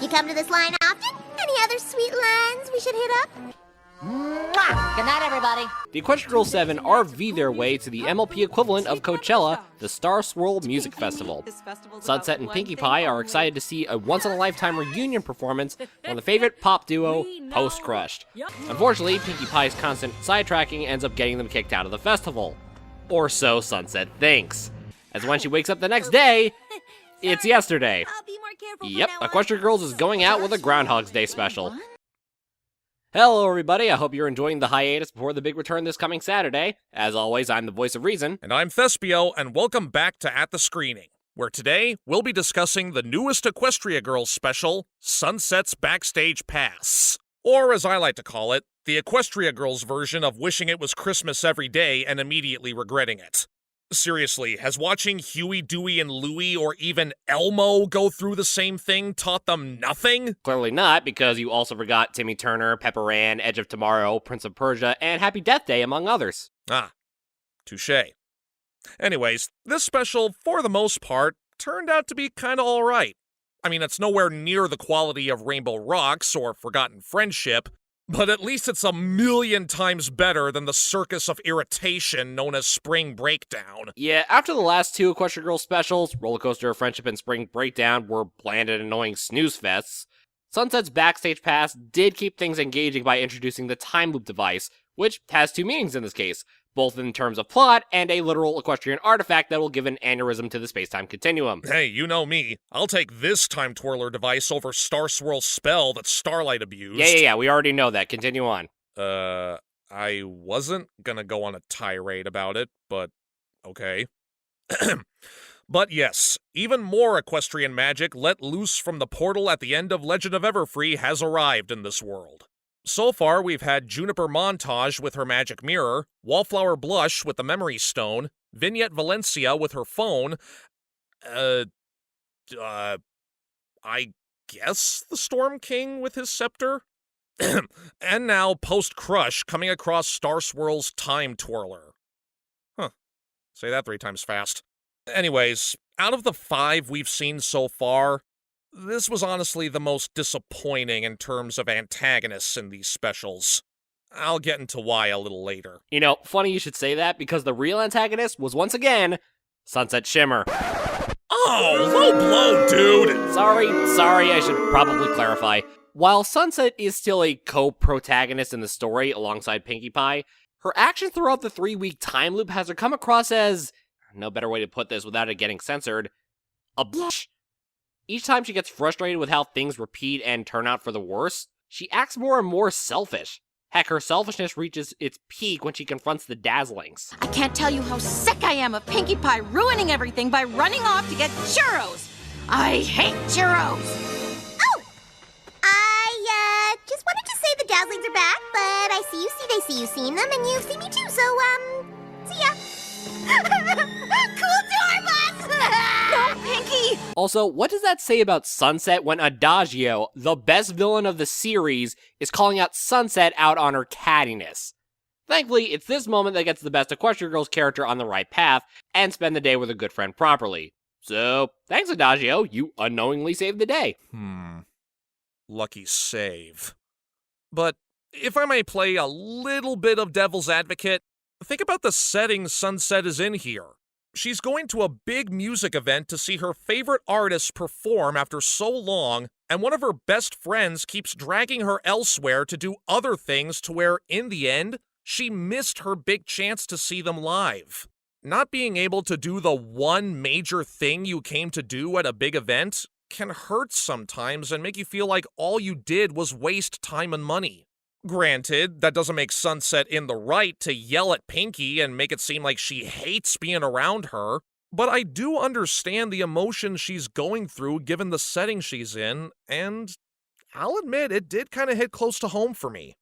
You come to this line often? Any other sweet lines we should hit up? Mwah! Good night, everybody. The Equestria Girls 7 RV their way to the MLP equivalent of Coachella, the Star Swirl Music Festival. Sunset and Pinkie Pie are excited to see a once-in-a-lifetime reunion performance from the favorite pop duo, Post Crushed. Unfortunately, Pinkie Pie's constant sidetracking ends up getting them kicked out of the festival. Or so Sunset thinks. As when she wakes up the next day, it's yesterday. Yep, Equestria Girls is going out with a Groundhog's Day special. Hello everybody, I hope you're enjoying the hiatus before the big return this coming Saturday. As always, I'm the voice of reason. And I'm Thespio, and welcome back to At the Screening, where today we'll be discussing the newest Equestria Girls special, Sunset's Backstage Pass. Or as I like to call it, the Equestria Girls version of wishing it was Christmas every day and immediately regretting it. Seriously, has watching Huey, Dewey, and Louie or even Elmo go through the same thing taught them nothing? Clearly not, because you also forgot Timmy Turner, Pepper Ann, Edge of Tomorrow, Prince of Persia, and Happy Death Day, among others. Ah, touché. Anyways, this special, for the most part, turned out to be kinda alright. I mean, it's nowhere near the quality of Rainbow Rocks or Forgotten Friendship, but at least it's 1,000,000 times better than the circus of irritation known as Spring Breakdown. Yeah, after the last two Equestria Girls specials, Rollercoaster of Friendship and Spring Breakdown were bland and annoying snooze fests, Sunset's Backstage Pass did keep things engaging by introducing the time loop device, which has two meanings in this case, both in terms of plot and a literal equestrian artifact that will give an aneurysm to the space-time continuum. Hey, you know me. I'll take this time twirler device over Star Swirl's spell that Starlight abused. Yeah, we already know that. Continue on. I wasn't gonna go on a tirade about it, but okay. But yes, even more equestrian magic let loose from the portal at the end of Legend of Everfree has arrived in this world. So far, we've had Juniper Montage with her magic mirror, Wallflower Blush with the memory stone, Vignette Valencia with her phone, I guess the Storm King with his scepter? And now Post Crush coming across Star Swirl's Time Twirler. Huh. Say that 3 times fast. Anyways, out of the 5 we've seen so far, this was honestly the most disappointing in terms of antagonists in these specials. I'll get into why a little later. You know, funny you should say that, because the real antagonist was once again Sunset Shimmer. Oh, low blow, dude! Sorry, I should probably clarify. While Sunset is still a co-protagonist in the story alongside Pinkie Pie, her action throughout the 3-week time loop has her come across as, no better way to put this without it getting censored, a blush. Each time she gets frustrated with how things repeat and turn out for the worse, she acts more and more selfish. Heck, her selfishness reaches its peak when she confronts the Dazzlings. I can't tell you how sick I am of Pinkie Pie ruining everything by running off to get churros. I hate churros. Oh! I just wanted to say the Dazzlings are back, but I see you seen them, and you see me too, so, see ya. Cool tour bus! No, Pinkie! Also, what does that say about Sunset when Adagio, the best villain of the series, is calling out Sunset out on her cattiness? Thankfully, it's this moment that gets the best Equestria Girls character on the right path and spend the day with a good friend properly. So, thanks Adagio, you unknowingly saved the day. Lucky save. But if I may play a little bit of devil's advocate, think about the setting Sunset is in here. She's going to a big music event to see her favorite artist perform after so long, and one of her best friends keeps dragging her elsewhere to do other things to where, in the end, she missed her big chance to see them live. Not being able to do the one major thing you came to do at a big event can hurt sometimes and make you feel like all you did was waste time and money. Granted, that doesn't make Sunset in the right to yell at Pinkie and make it seem like she hates being around her, but I do understand the emotion she's going through given the setting she's in, and I'll admit it did kind of hit close to home for me.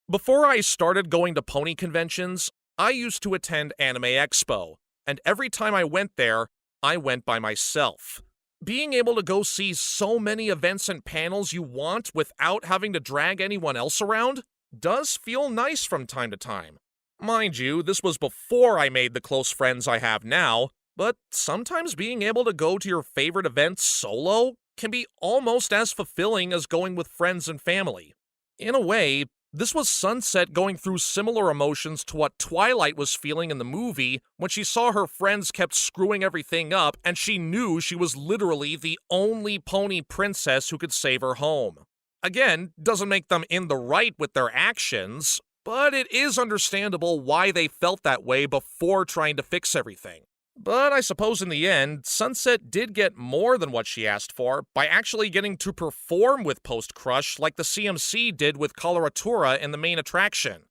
Before I started going to pony conventions, I used to attend Anime Expo, and every time I went there, I went by myself. Being able to go see so many events and panels you want without having to drag anyone else around does feel nice from time to time. Mind you, this was before I made the close friends I have now, but sometimes being able to go to your favorite events solo can be almost as fulfilling as going with friends and family. In a way, this was Sunset going through similar emotions to what Twilight was feeling in the movie when she saw her friends kept screwing everything up and she knew she was literally the only pony princess who could save her home. Again, doesn't make them in the right with their actions, but it is understandable why they felt that way before trying to fix everything. But I suppose in the end, Sunset did get more than what she asked for by actually getting to perform with Post Crush like the CMC did with Coloratura in the main attraction.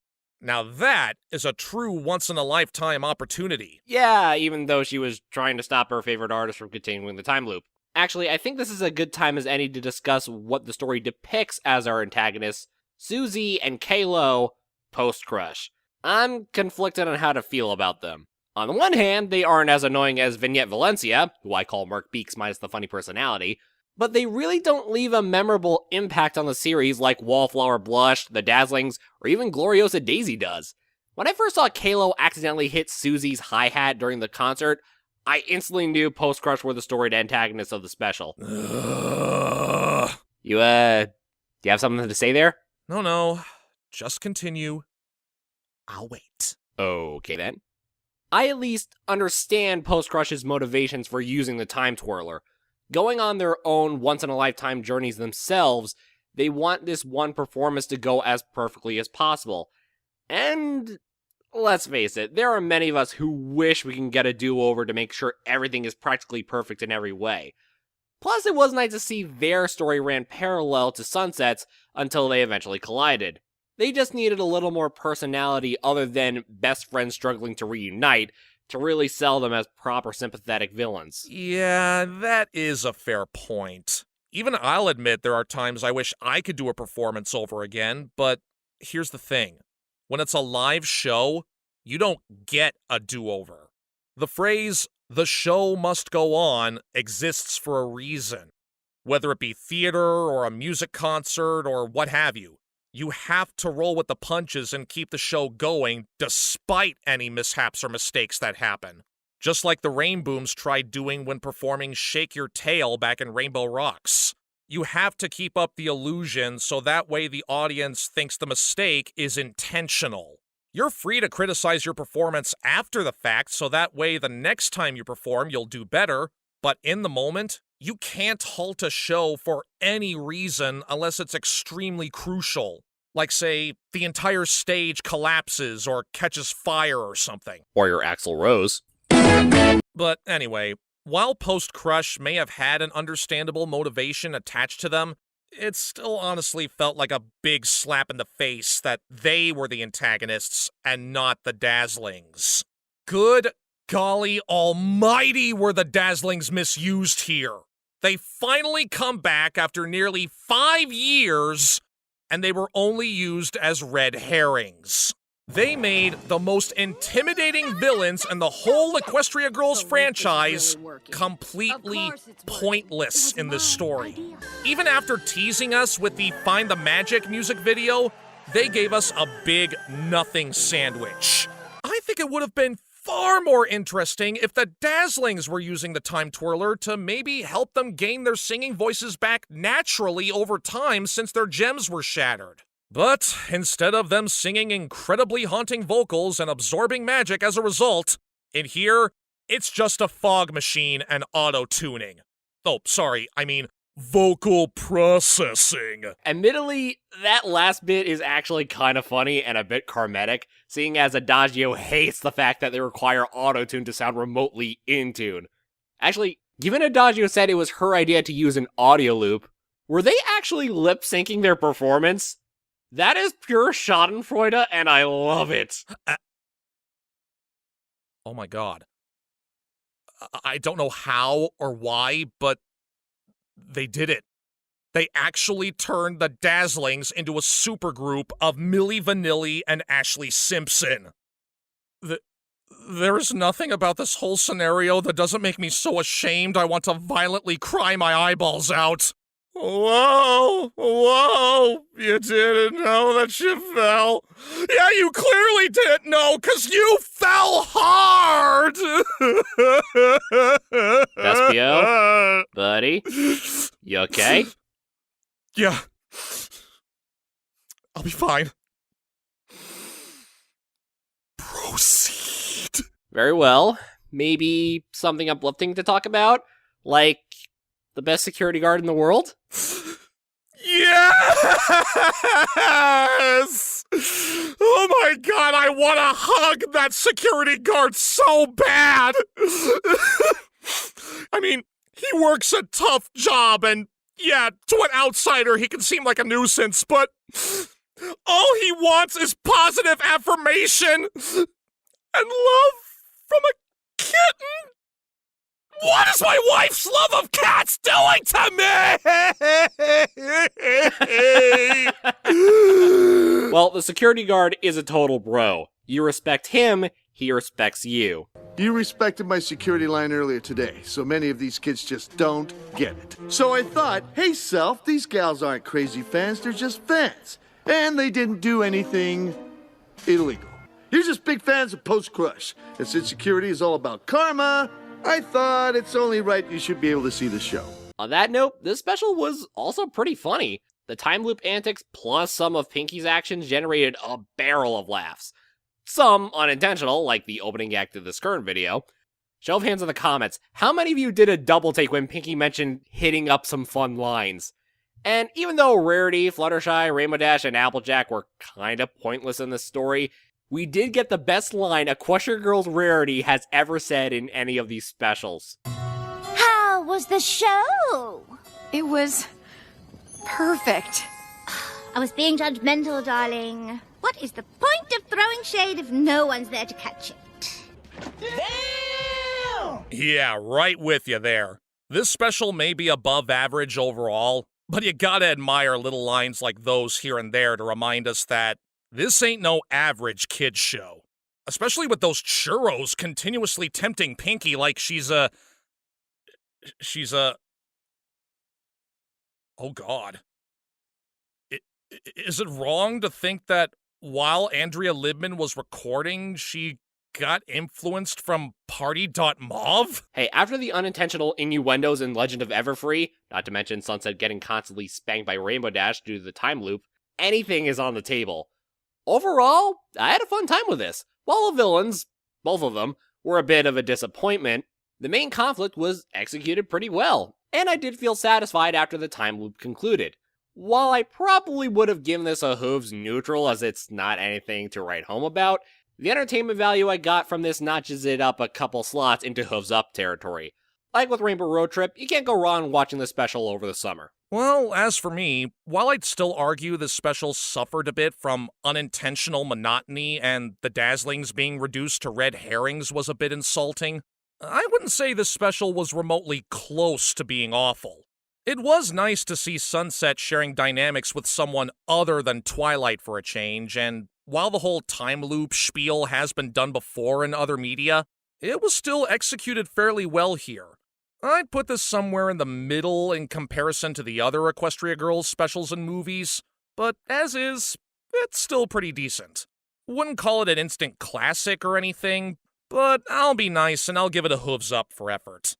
Now that is a true once-in-a-lifetime opportunity. Yeah, even though she was trying to stop her favorite artist from continuing the time loop. Actually, I think this is a good time as any to discuss what the story depicts as our antagonists, Susie and Kalo, Post Crush. I'm conflicted on how to feel about them. On the one hand, they aren't as annoying as Vignette Valencia, who I call Mark Beeks minus the funny personality, but they really don't leave a memorable impact on the series like Wallflower Blush, the Dazzlings, or even Gloriosa Daisy does. When I first saw Kalo accidentally hit Susie's hi-hat during the concert, I instantly knew Post Crush were the storied antagonists of the special. Do you have something to say there? No, just continue. I'll wait. Okay then. I at least understand Post Crush's motivations for using the time twirler. Going on their own once-in-a-lifetime journeys themselves, they want this one performance to go as perfectly as possible. And let's face it, there are many of us who wish we can get a do-over to make sure everything is practically perfect in every way. Plus, it was nice to see their story ran parallel to Sunset's until they eventually collided. They just needed a little more personality other than best friends struggling to reunite to really sell them as proper sympathetic villains. Yeah, that is a fair point. Even I'll admit there are times I wish I could do a performance over again, but here's the thing. When it's a live show, you don't get a do-over. The phrase, "the show must go on," exists for a reason. Whether it be theater or a music concert or what have you. You have to roll with the punches and keep the show going despite any mishaps or mistakes that happen. Just like the Rainbooms tried doing when performing Shake Your Tail back in Rainbow Rocks. You have to keep up the illusion so that way the audience thinks the mistake is intentional. You're free to criticize your performance after the fact so that way the next time you perform you'll do better, but in the moment, you can't halt a show for any reason unless it's extremely crucial. Like, say, the entire stage collapses or catches fire or something. Or your Axl Rose. But anyway, while Post Crush may have had an understandable motivation attached to them, it still honestly felt like a big slap in the face that they were the antagonists and not the Dazzlings. Good golly almighty were the Dazzlings misused here. They finally come back after nearly 5 years, and they were only used as red herrings. They made the most intimidating villains in the whole Equestria Girls franchise completely pointless in this story. Even after teasing us with the Find the Magic music video, they gave us a big nothing sandwich. I think it would have been far more interesting if the Dazzlings were using the time twirler to maybe help them gain their singing voices back naturally over time since their gems were shattered. But instead of them singing incredibly haunting vocals and absorbing magic as a result, in here, it's just a fog machine and auto-tuning. Oh, sorry, I mean vocal processing. Admittedly, that last bit is actually kind of funny and a bit karmatic, seeing as Adagio hates the fact that they require auto-tune to sound remotely in tune. Actually, given Adagio said it was her idea to use an audio loop, were they actually lip-syncing their performance? That is pure schadenfreude, and I love it. Oh my god. I don't know how or why, but they did it. They actually turned the Dazzlings into a supergroup of Milli Vanilli and Ashley Simpson. There's nothing about this whole scenario that doesn't make me so ashamed I want to violently cry my eyeballs out. Whoa, you didn't know that you fell. Yeah, you clearly didn't know, 'cause you fell hard! Thespio? Buddy? You okay? Yeah. I'll be fine. Proceed. Very well. Maybe something uplifting to talk about? Like the best security guard in the world? Yes! Oh my god, I want to hug that security guard so bad! I mean, he works a tough job, and yeah, to an outsider, he can seem like a nuisance, but all he wants is positive affirmation and love from a kitten. What is my wife's love of cats doing to me? Well, the security guard is a total bro. You respect him, he respects you. You respected my security line earlier today, so many of these kids just don't get it. So I thought, hey Self, these gals aren't crazy fans, they're just fans. And they didn't do anything illegal. You're just big fans of Post-Crush. And since security is all about karma, I thought it's only right you should be able to see the show. On that note, this special was also pretty funny. The time loop antics plus some of Pinky's actions generated a barrel of laughs. Some unintentional, like the opening act of this current video. Show of hands in the comments, how many of you did a double take when Pinky mentioned hitting up some fun lines? And even though Rarity, Fluttershy, Rainbow Dash, and Applejack were kinda pointless in this story, we did get the best line Equestria Girls Rarity has ever said in any of these specials. How was the show? It was perfect. I was being judgmental, darling. What is the point of throwing shade if no one's there to catch it? Yeah, right with you there. This special may be above average overall, but you gotta admire little lines like those here and there to remind us that this ain't no average kid's show. Especially with those churros continuously tempting Pinky like she's a... Oh god. Is it wrong to think that while Andrea Libman was recording, she got influenced from Party.mauve? Hey, after the unintentional innuendos in Legend of Everfree, not to mention Sunset getting constantly spanked by Rainbow Dash due to the time loop, anything is on the table. Overall, I had a fun time with this. While the villains, both of them, were a bit of a disappointment, the main conflict was executed pretty well, and I did feel satisfied after the time loop concluded. While I probably would have given this a hooves neutral as it's not anything to write home about, the entertainment value I got from this notches it up a couple slots into hooves up territory. Like with Rainbow Road Trip, you can't go wrong watching this special over the summer. Well, as for me, while I'd still argue this special suffered a bit from unintentional monotony and the Dazzlings being reduced to red herrings was a bit insulting, I wouldn't say this special was remotely close to being awful. It was nice to see Sunset sharing dynamics with someone other than Twilight for a change, and while the whole time loop spiel has been done before in other media, it was still executed fairly well here. I'd put this somewhere in the middle in comparison to the other Equestria Girls specials and movies, but as is, it's still pretty decent. Wouldn't call it an instant classic or anything, but I'll be nice and I'll give it a hooves up for effort.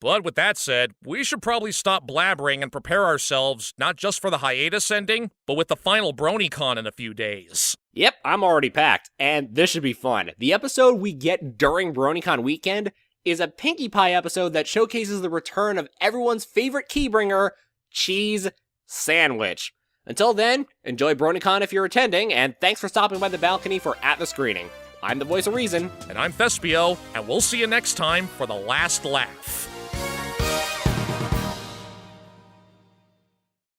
But with that said, we should probably stop blabbering and prepare ourselves not just for the hiatus ending, but with the final BronyCon in a few days. Yep, I'm already packed, and this should be fun. The episode we get during BronyCon weekend is a Pinkie Pie episode that showcases the return of everyone's favorite keybringer, Cheese Sandwich. Until then, enjoy BronyCon if you're attending, and thanks for stopping by the balcony for At the Screening. I'm the voice of reason. And I'm Thespio, and we'll see you next time for the last laugh.